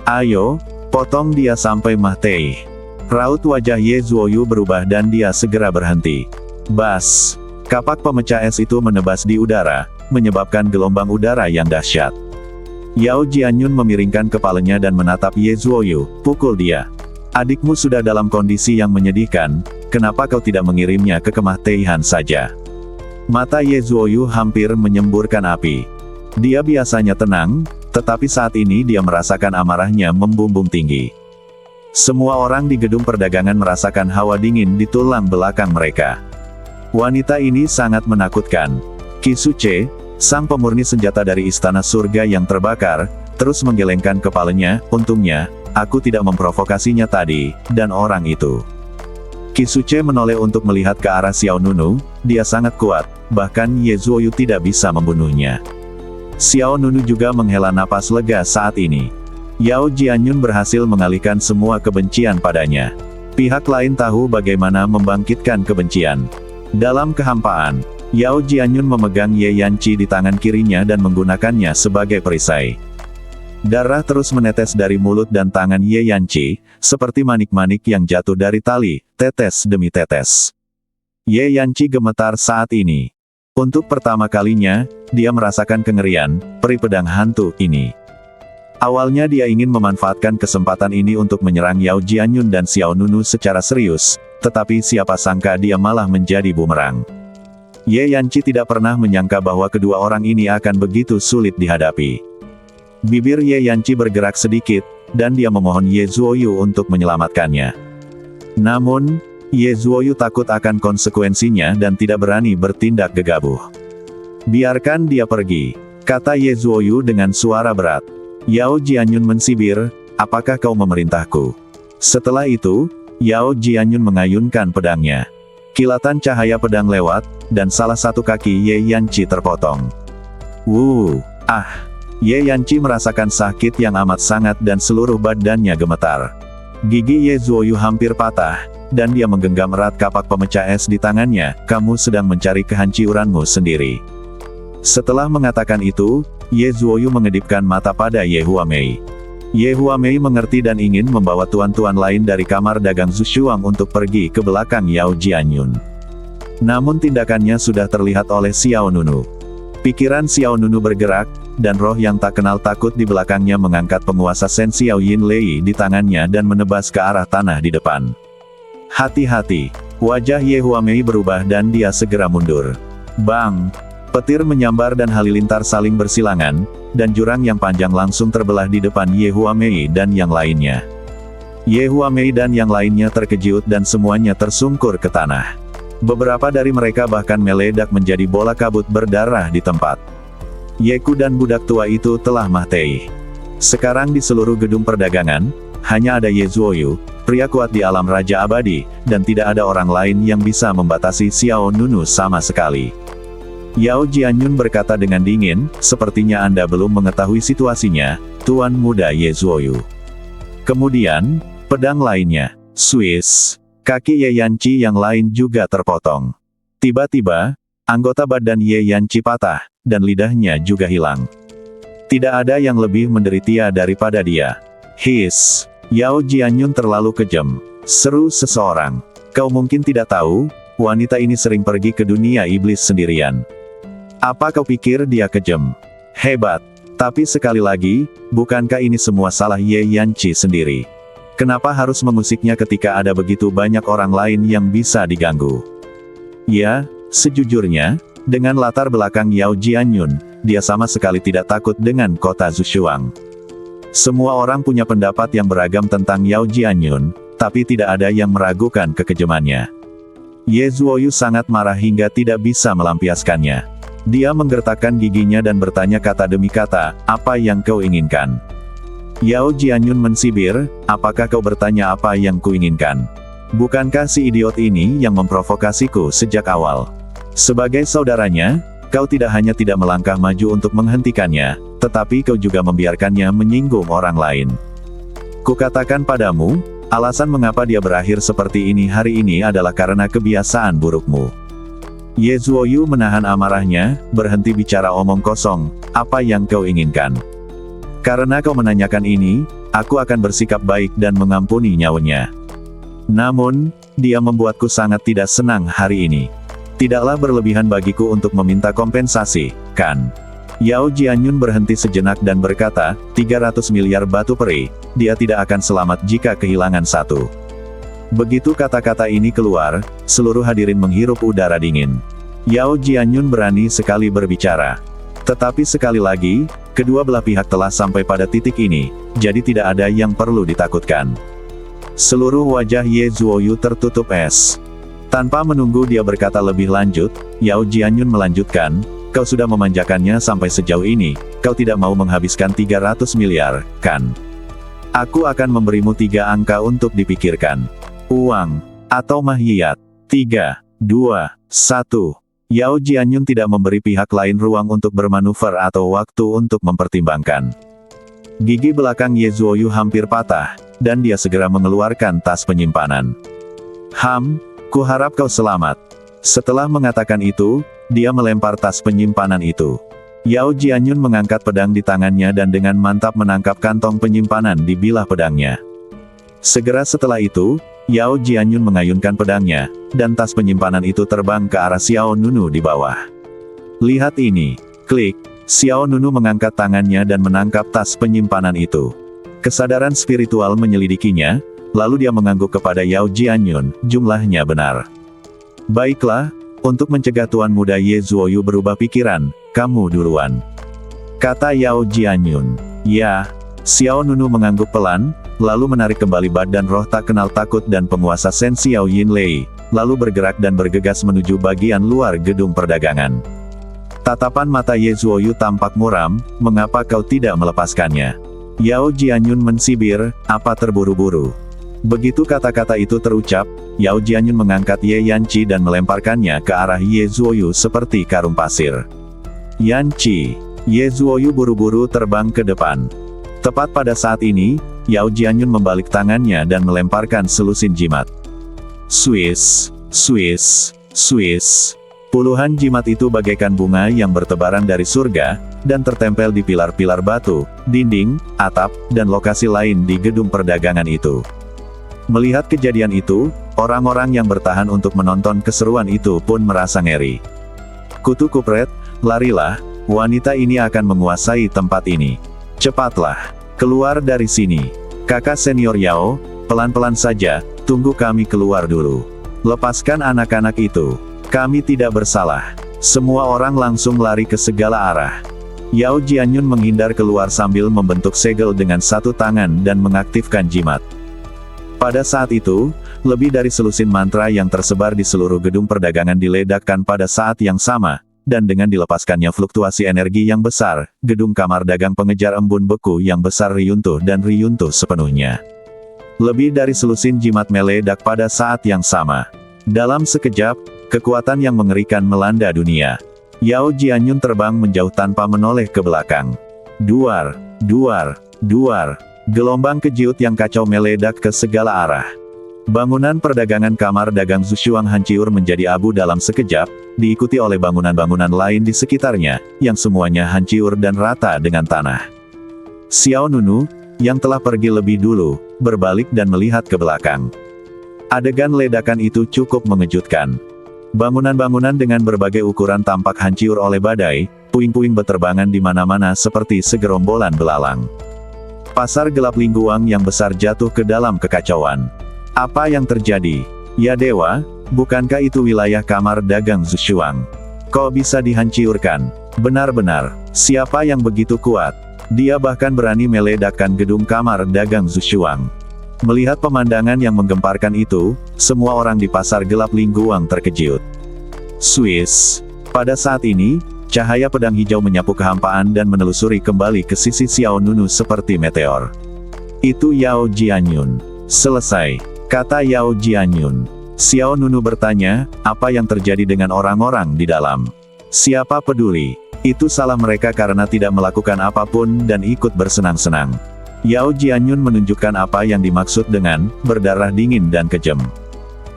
Ayo, potong dia sampai mati. Raut wajah Ye Zuoyu berubah dan dia segera berhenti. Bas! Kapak pemecah es itu menebas di udara, menyebabkan gelombang udara yang dahsyat. Yao Jianyun memiringkan kepalanya dan menatap Ye Zuoyu, pukul dia. Adikmu sudah dalam kondisi yang menyedihkan, kenapa kau tidak mengirimnya ke kemah Teihan saja? Mata Ye Zuoyu hampir menyemburkan api. Dia biasanya tenang, tetapi saat ini dia merasakan amarahnya membumbung tinggi. Semua orang di gedung perdagangan merasakan hawa dingin di tulang belakang mereka. Wanita ini sangat menakutkan. Qi Suce, sang pemurni senjata dari istana surga yang terbakar, terus menggelengkan kepalanya. Untungnya, aku tidak memprovokasinya tadi, dan orang itu. Qi Suce menoleh untuk melihat ke arah Xiao Nunu, dia sangat kuat, bahkan Ye Zuoyu tidak bisa membunuhnya. Xiao Nunu juga menghela napas lega saat ini. Yao Jianyun berhasil mengalihkan semua kebencian padanya. Pihak lain tahu bagaimana membangkitkan kebencian. Dalam kehampaan, Yao Jianyun memegang Ye Yanqi di tangan kirinya dan menggunakannya sebagai perisai. Darah terus menetes dari mulut dan tangan Ye Yanqi, seperti manik-manik yang jatuh dari tali, tetes demi tetes. Ye Yanqi gemetar saat ini. Untuk pertama kalinya, dia merasakan kengerian, peri pedang hantu ini. Awalnya dia ingin memanfaatkan kesempatan ini untuk menyerang Yao Jianyun dan Xiao Nunu secara serius, tetapi siapa sangka dia malah menjadi bumerang. Ye Yanqi tidak pernah menyangka bahwa kedua orang ini akan begitu sulit dihadapi. Bibir Ye Yanqi bergerak sedikit, dan dia memohon Ye Zuoyu untuk menyelamatkannya. Namun, Ye Zuoyu takut akan konsekuensinya dan tidak berani bertindak gegabah. Biarkan dia pergi, kata Ye Zuoyu dengan suara berat. Yao Jianyun mensibir, apakah kau memerintahku? Setelah itu, Yao Jianyun mengayunkan pedangnya. Kilatan cahaya pedang lewat, dan salah satu kaki Ye Yanqi terpotong. Ye Yanqi merasakan sakit yang amat sangat dan seluruh badannya gemetar. Gigi Ye Zuoyu hampir patah, dan dia menggenggam erat kapak pemecah es di tangannya. Kamu sedang mencari kehancuranmu sendiri. Setelah mengatakan itu, Ye Zuoyu mengedipkan mata pada Ye Huamei. Ye Huamei mengerti dan ingin membawa tuan-tuan lain dari kamar dagang Zushuang untuk pergi ke belakang Yao Jianyun. Namun tindakannya sudah terlihat oleh Xiao Nunu. Pikiran Xiao Nunu bergerak, dan roh yang tak kenal takut di belakangnya mengangkat penguasa Shen Xiao Yin Lei di tangannya dan menebas ke arah tanah di depan. Hati-hati, wajah Ye Huamei berubah dan dia segera mundur. Bang! Petir menyambar dan halilintar saling bersilangan, dan jurang yang panjang langsung terbelah di depan Ye Huamei dan yang lainnya. Ye Huamei dan yang lainnya terkejut dan semuanya tersungkur ke tanah. Beberapa dari mereka bahkan meledak menjadi bola kabut berdarah di tempat. Yeku dan budak tua itu telah mati. Sekarang di seluruh gedung perdagangan, hanya ada Ye Zuoyu, pria kuat di alam Raja Abadi, dan tidak ada orang lain yang bisa membatasi Xiao Nunu sama sekali. Yao Jianyun berkata dengan dingin, sepertinya Anda belum mengetahui situasinya, Tuan Muda Ye Zuoyu. Kemudian, pedang lainnya, Swiss, kaki Ye Yanqi yang lain juga terpotong. Tiba-tiba, anggota badan Ye Yanqi patah, dan lidahnya juga hilang. Tidak ada yang lebih menderita daripada dia. His, Yao Jianyun terlalu kejam, seru seseorang. Kau mungkin tidak tahu, wanita ini sering pergi ke dunia iblis sendirian. Apa kau pikir dia kejam? Hebat. Tapi sekali lagi, bukankah ini semua salah Ye Yanqi sendiri? Kenapa harus mengusiknya ketika ada begitu banyak orang lain yang bisa diganggu? Ya, sejujurnya, dengan latar belakang Yao Jianyun, dia sama sekali tidak takut dengan kota Zushuang. Semua orang punya pendapat yang beragam tentang Yao Jianyun, tapi tidak ada yang meragukan kekejamannya. Ye Zuoyu sangat marah hingga tidak bisa melampiaskannya. Dia menggertakkan giginya dan bertanya kata demi kata, apa yang kau inginkan? Yao Jianyun mensibir, apakah kau bertanya apa yang kuinginkan? Bukankah si idiot ini yang memprovokasiku sejak awal? Sebagai saudaranya, kau tidak hanya tidak melangkah maju untuk menghentikannya, tetapi kau juga membiarkannya menyinggung orang lain. Kukatakan padamu, alasan mengapa dia berakhir seperti ini hari ini adalah karena kebiasaan burukmu. Ye Zuoyu menahan amarahnya, berhenti bicara omong kosong, apa yang kau inginkan? Karena kau menanyakan ini, aku akan bersikap baik dan mengampuni nyawanya. Namun, dia membuatku sangat tidak senang hari ini. Tidaklah berlebihan bagiku untuk meminta kompensasi, kan? Yao Jianyun berhenti sejenak dan berkata, 300 miliar batu peri, dia tidak akan selamat jika kehilangan satu. Begitu kata-kata ini keluar, seluruh hadirin menghirup udara dingin. Yao Jianyun berani sekali berbicara. Tetapi sekali lagi, kedua belah pihak telah sampai pada titik ini, jadi tidak ada yang perlu ditakutkan. Seluruh wajah Ye Zuoyu tertutup es. Tanpa menunggu dia berkata lebih lanjut, Yao Jianyun melanjutkan, kau sudah memanjakannya sampai sejauh ini, kau tidak mau menghabiskan 300 miliar, kan? Aku akan memberimu 3 angka untuk dipikirkan. Uang, atau mahiyat. 3, 2, 1. Yao Jianyun tidak memberi pihak lain ruang untuk bermanuver atau waktu untuk mempertimbangkan. Gigi belakang Ye Zuoyu hampir patah, dan dia segera mengeluarkan tas penyimpanan. Kuharap kau selamat. Setelah mengatakan itu, dia melempar tas penyimpanan itu. Yao Jianyun mengangkat pedang di tangannya dan dengan mantap menangkap kantong penyimpanan di bilah pedangnya. Segera setelah itu, Yao Jianyun mengayunkan pedangnya, dan tas penyimpanan itu terbang ke arah Xiao Nunu di bawah. Lihat ini. Klik. Xiao Nunu mengangkat tangannya dan menangkap tas penyimpanan itu. Kesadaran spiritual menyelidikinya, lalu dia mengangguk kepada Yao Jianyun, jumlahnya benar. Baiklah, untuk mencegah Tuan Muda Ye Zuoyu berubah pikiran, kamu duluan. Kata Yao Jianyun. Ya. Xiao Nunu mengangguk pelan, lalu menarik kembali badan roh tak kenal takut dan penguasa Shen Xiao Yin Lei, lalu bergerak dan bergegas menuju bagian luar gedung perdagangan. Tatapan mata Ye Zuoyu tampak muram, mengapa kau tidak melepaskannya? Yao Jianyun mensibir, apa terburu-buru? Begitu kata-kata itu terucap, Yao Jianyun mengangkat Ye Yanqi dan melemparkannya ke arah Ye Zuoyu seperti karung pasir. Yanqi. Ye Zuoyu buru-buru terbang ke depan. Tepat pada saat ini, Yao Jianyun membalik tangannya dan melemparkan selusin jimat. Swiss, Swiss, Swiss. Puluhan jimat itu bagaikan bunga yang bertebaran dari surga, dan tertempel di pilar-pilar batu, dinding, atap, dan lokasi lain di gedung perdagangan itu. Melihat kejadian itu, orang-orang yang bertahan untuk menonton keseruan itu pun merasa ngeri. Kutu kupret, larilah, wanita ini akan menguasai tempat ini. Cepatlah, keluar dari sini. Kakak senior Yao, pelan-pelan saja, tunggu kami keluar dulu. Lepaskan anak-anak itu. Kami tidak bersalah. Semua orang langsung lari ke segala arah. Yao Jianyun menghindar keluar sambil membentuk segel dengan satu tangan dan mengaktifkan jimat. Pada saat itu, lebih dari selusin mantra yang tersebar di seluruh gedung perdagangan diledakkan pada saat yang sama, dan dengan dilepaskannya fluktuasi energi yang besar, gedung kamar dagang pengejar embun beku yang besar riyuntuh dan riyuntuh sepenuhnya. Lebih dari selusin jimat meledak pada saat yang sama. Dalam sekejap, kekuatan yang mengerikan melanda dunia. Yao Jianyun terbang menjauh tanpa menoleh ke belakang. Duar, duar, duar. Gelombang kejut yang kacau meledak ke segala arah. Bangunan perdagangan kamar dagang Zushuang hancur menjadi abu dalam sekejap, diikuti oleh bangunan-bangunan lain di sekitarnya, yang semuanya hancur dan rata dengan tanah. Xiao Nunu, yang telah pergi lebih dulu, berbalik dan melihat ke belakang. Adegan ledakan itu cukup mengejutkan. Bangunan-bangunan dengan berbagai ukuran tampak hancur oleh badai, puing-puing beterbangan di mana-mana seperti segerombolan belalang. Pasar gelap Lingguang yang besar jatuh ke dalam kekacauan. Apa yang terjadi? Ya dewa, bukankah itu wilayah kamar dagang Zushuang? Kok bisa dihancurkan? Benar-benar, siapa yang begitu kuat? Dia bahkan berani meledakkan gedung kamar dagang Zushuang. Melihat pemandangan yang menggemparkan itu, semua orang di pasar gelap Lingguang terkejut. Swiss. Pada saat ini, cahaya pedang hijau menyapu kehampaan dan menelusuri kembali ke sisi Xiao Nunu seperti meteor. Itu Yao Jianyun. Selesai, kata Yao Jianyun. Xiao Nunu bertanya, apa yang terjadi dengan orang-orang di dalam? Siapa peduli? Itu salah mereka karena tidak melakukan apapun dan ikut bersenang-senang. Yao Jianyun menunjukkan apa yang dimaksud dengan berdarah dingin dan kejam.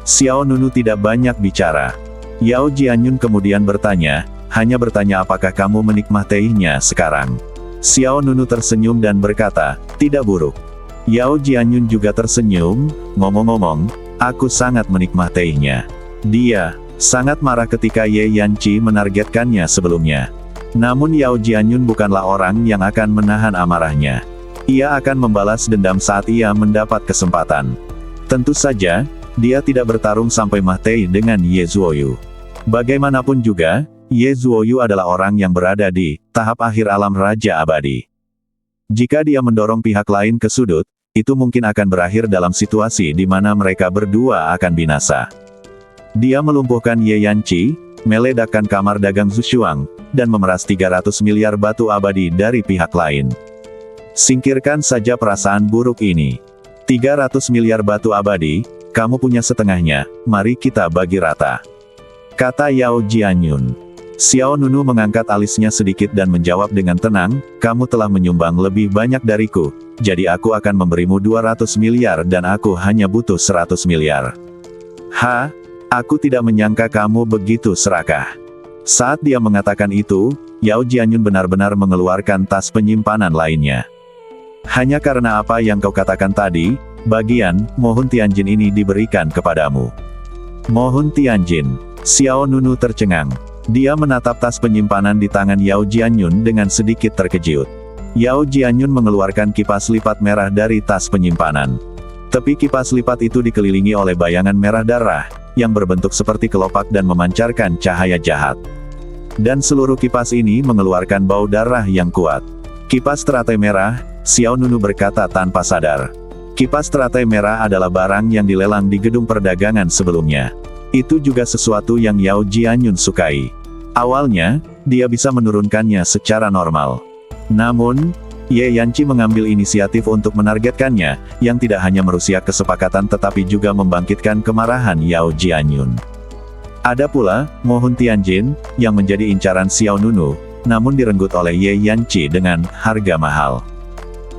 Xiao Nunu tidak banyak bicara. Yao Jianyun kemudian bertanya, hanya bertanya apakah kamu menikmatinya sekarang. Xiao Nunu tersenyum dan berkata, tidak buruk. Yao Jianyun juga tersenyum, ngomong-ngomong, aku sangat menikmatinya. Dia, Sangat marah ketika Ye Yanqi menargetkannya sebelumnya. Namun Yao Jianyun bukanlah orang yang akan menahan amarahnya. Ia akan membalas dendam saat ia mendapat kesempatan. Tentu saja, dia tidak bertarung sampai mati dengan Ye Zuoyu. Bagaimanapun juga, Ye Zuoyu adalah orang yang berada di tahap akhir alam Raja Abadi. Jika dia mendorong pihak lain ke sudut, itu mungkin akan berakhir dalam situasi di mana mereka berdua akan binasa. Dia melumpuhkan Ye Yanqi, meledakkan kamar dagang Zhuxiang, dan memeras 300 miliar batu abadi dari pihak lain. Singkirkan saja perasaan buruk ini. 300 miliar batu abadi, kamu punya setengahnya, mari kita bagi rata. Kata Yao Jianyun. Xiao Nunu mengangkat alisnya sedikit dan menjawab dengan tenang, kamu telah menyumbang lebih banyak dariku, jadi aku akan memberimu 200 miliar dan aku hanya butuh 100 miliar. Aku tidak menyangka kamu begitu serakah. Saat dia mengatakan itu, Yao Jianyun benar-benar mengeluarkan tas penyimpanan lainnya. Hanya karena apa yang kau katakan tadi, bagian Mohun Tianjin ini diberikan kepadamu. Mohun Tianjin. Xiao Nunu tercengang. Dia menatap tas penyimpanan di tangan Yao Jianyun dengan sedikit terkejut. Yao Jianyun mengeluarkan kipas lipat merah dari tas penyimpanan. Tepi kipas lipat itu dikelilingi oleh bayangan merah darah, yang berbentuk seperti kelopak dan memancarkan cahaya jahat. Dan seluruh kipas ini mengeluarkan bau darah yang kuat. Kipas teratai merah, Xiao Nunu berkata tanpa sadar. Kipas teratai merah adalah barang yang dilelang di gedung perdagangan sebelumnya. Itu juga sesuatu yang Yao Jianyun sukai. Awalnya, dia bisa menurunkannya secara normal. Namun, Ye Yanqi mengambil inisiatif untuk menargetkannya, yang tidak hanya merusak kesepakatan tetapi juga membangkitkan kemarahan Yao Jianyun. Ada pula, Mohun Tianjin, yang menjadi incaran Xiao Nunu, namun direnggut oleh Ye Yanqi dengan harga mahal.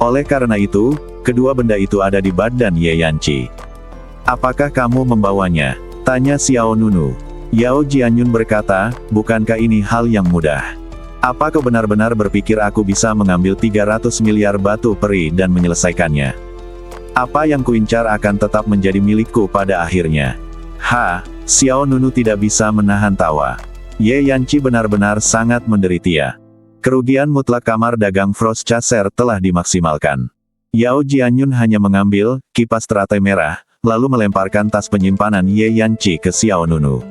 Oleh karena itu, kedua benda itu ada di badan Ye Yanqi. Apakah kamu membawanya? Tanya Xiao Nunu. Yao Jianyun berkata, bukankah ini hal yang mudah? Apa kau benar-benar berpikir aku bisa mengambil 300 miliar batu peri dan menyelesaikannya? Apa yang kuincar akan tetap menjadi milikku pada akhirnya. Xiao Nunu tidak bisa menahan tawa. Ye Yanqi benar-benar sangat menderita. Kerugian mutlak kamar dagang Frost Chaser telah dimaksimalkan. Yao Jianyun hanya mengambil kipas teratai merah, lalu melemparkan tas penyimpanan Ye Yanqi ke Xiao Nunu.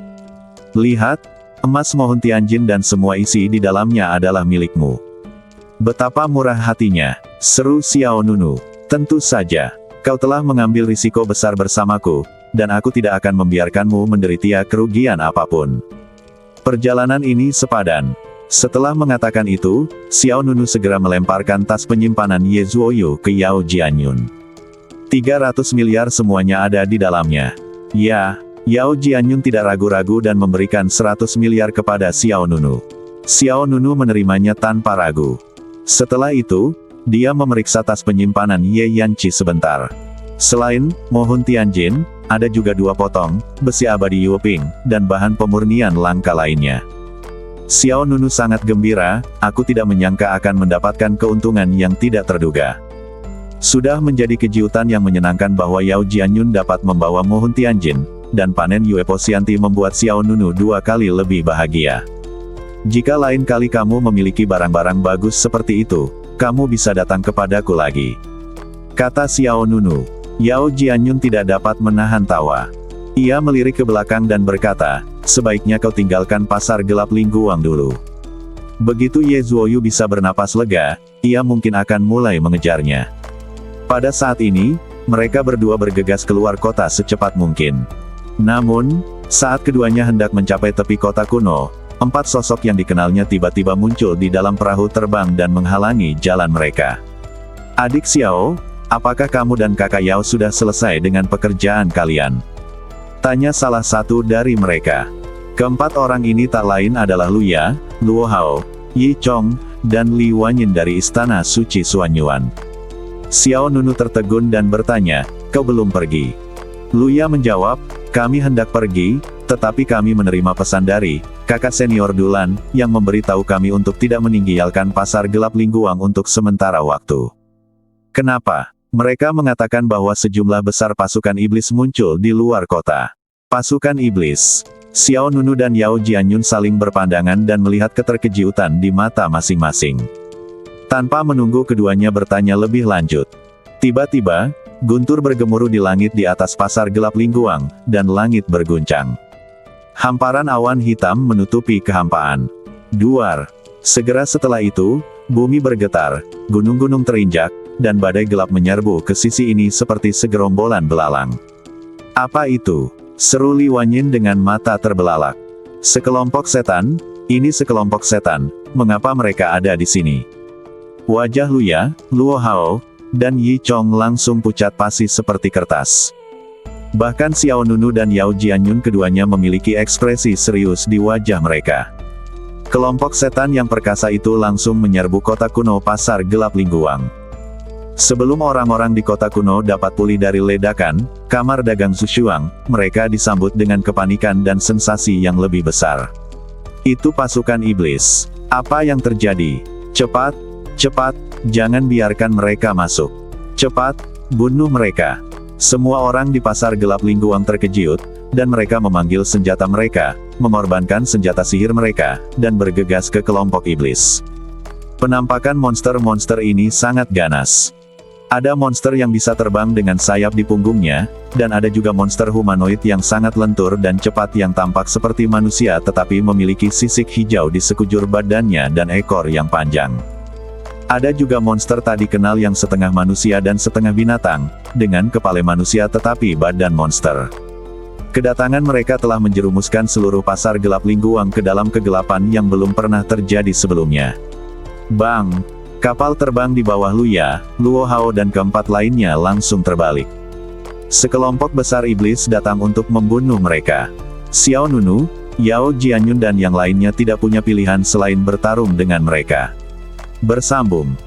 Lihat, emas Mohun Tianjin dan semua isi di dalamnya adalah milikmu. Betapa murah hatinya, seru Xiao Nunu. Tentu saja, kau telah mengambil risiko besar bersamaku, dan aku tidak akan membiarkanmu menderita kerugian apapun. Perjalanan ini sepadan. Setelah mengatakan itu, Xiao Nunu segera melemparkan tas penyimpanan Ye Zuoyu ke Yao Jianyun. 300 miliar semuanya ada di dalamnya. Ya. Yao Jianyun tidak ragu-ragu dan memberikan 100 miliar kepada Xiao Nunu. Xiao Nunu menerimanya tanpa ragu. Setelah itu, dia memeriksa tas penyimpanan Ye Yanqi sebentar. Selain Mohun Tianjin, ada juga 2 potong besi abadi Yuping dan bahan pemurnian langka lainnya. Xiao Nunu sangat gembira, aku tidak menyangka akan mendapatkan keuntungan yang tidak terduga. Sudah menjadi kejutan yang menyenangkan bahwa Yao Jianyun dapat membawa Mohun Tianjin, dan panen Yue Posyanti membuat Xiao Nunu 2 kali lebih bahagia. Jika lain kali kamu memiliki barang-barang bagus seperti itu, kamu bisa datang kepadaku lagi. Kata Xiao Nunu. Yao Jianyun tidak dapat menahan tawa. Ia melirik ke belakang dan berkata, sebaiknya kau tinggalkan pasar gelap Lingguang dulu. Begitu Ye Zuoyu bisa bernapas lega, ia mungkin akan mulai mengejarnya. Pada saat ini, mereka berdua bergegas keluar kota secepat mungkin. Namun, saat keduanya hendak mencapai tepi kota kuno, 4 sosok yang dikenalnya tiba-tiba muncul di dalam perahu terbang dan menghalangi jalan mereka. Adik Xiao, apakah kamu dan kakak Yao sudah selesai dengan pekerjaan kalian? Tanya salah satu dari mereka. Keempat orang ini tak lain adalah Luya, Luo Hao, Yi Chong, dan Li Wanyin dari Istana Suci Suanyuan. Xiao Nunu tertegun dan bertanya, kau belum pergi? Luya menjawab, kami hendak pergi, tetapi kami menerima pesan dari kakak senior Dulan, yang memberitahu kami untuk tidak meninggalkan pasar gelap Lingguang untuk sementara waktu. Kenapa? Mereka mengatakan bahwa sejumlah besar pasukan iblis muncul di luar kota. Pasukan iblis. Xiao Nunu dan Yao Jianyun saling berpandangan dan melihat keterkejutan di mata masing-masing. Tanpa menunggu keduanya bertanya lebih lanjut. Tiba-tiba, guntur bergemuruh di langit di atas pasar gelap Lingguang, dan langit berguncang. Hamparan awan hitam menutupi kehampaan. Duar. Segera setelah itu, bumi bergetar, gunung-gunung terinjak, dan badai gelap menyerbu ke sisi ini seperti segerombolan belalang. Apa itu? Seru Li Wanyin dengan mata terbelalak. Sekelompok setan, ini sekelompok setan, mengapa mereka ada di sini? Wajah Luya, Luo Hao, dan Yi Chong langsung pucat pasi seperti kertas. Bahkan Xiao Nunu dan Yao Jianyun keduanya memiliki ekspresi serius di wajah mereka. Kelompok setan yang perkasa itu langsung menyerbu kota kuno pasar gelap Lingguang. Sebelum orang-orang di kota kuno dapat pulih dari ledakan, kamar dagang Sushuang, mereka disambut dengan kepanikan dan sensasi yang lebih besar. Itu pasukan iblis. Apa yang terjadi? Cepat, cepat, jangan biarkan mereka masuk. Cepat, bunuh mereka. Semua orang di pasar gelap Lingguang terkejut, dan mereka memanggil senjata mereka, mengorbankan senjata sihir mereka, dan bergegas ke kelompok iblis. Penampakan monster-monster ini sangat ganas. Ada monster yang bisa terbang dengan sayap di punggungnya, dan ada juga monster humanoid yang sangat lentur dan cepat yang tampak seperti manusia tetapi memiliki sisik hijau di sekujur badannya dan ekor yang panjang. Ada juga monster tak dikenal yang setengah manusia dan setengah binatang, dengan kepala manusia tetapi badan monster. Kedatangan mereka telah menjerumuskan seluruh pasar gelap Lingguang ke dalam kegelapan yang belum pernah terjadi sebelumnya. Bang! Kapal terbang di bawah Luya, Luo Hao dan keempat lainnya langsung terbalik. Sekelompok besar iblis datang untuk membunuh mereka. Xiao Nunu, Yao Jianyun dan yang lainnya tidak punya pilihan selain bertarung dengan mereka. Bersambung.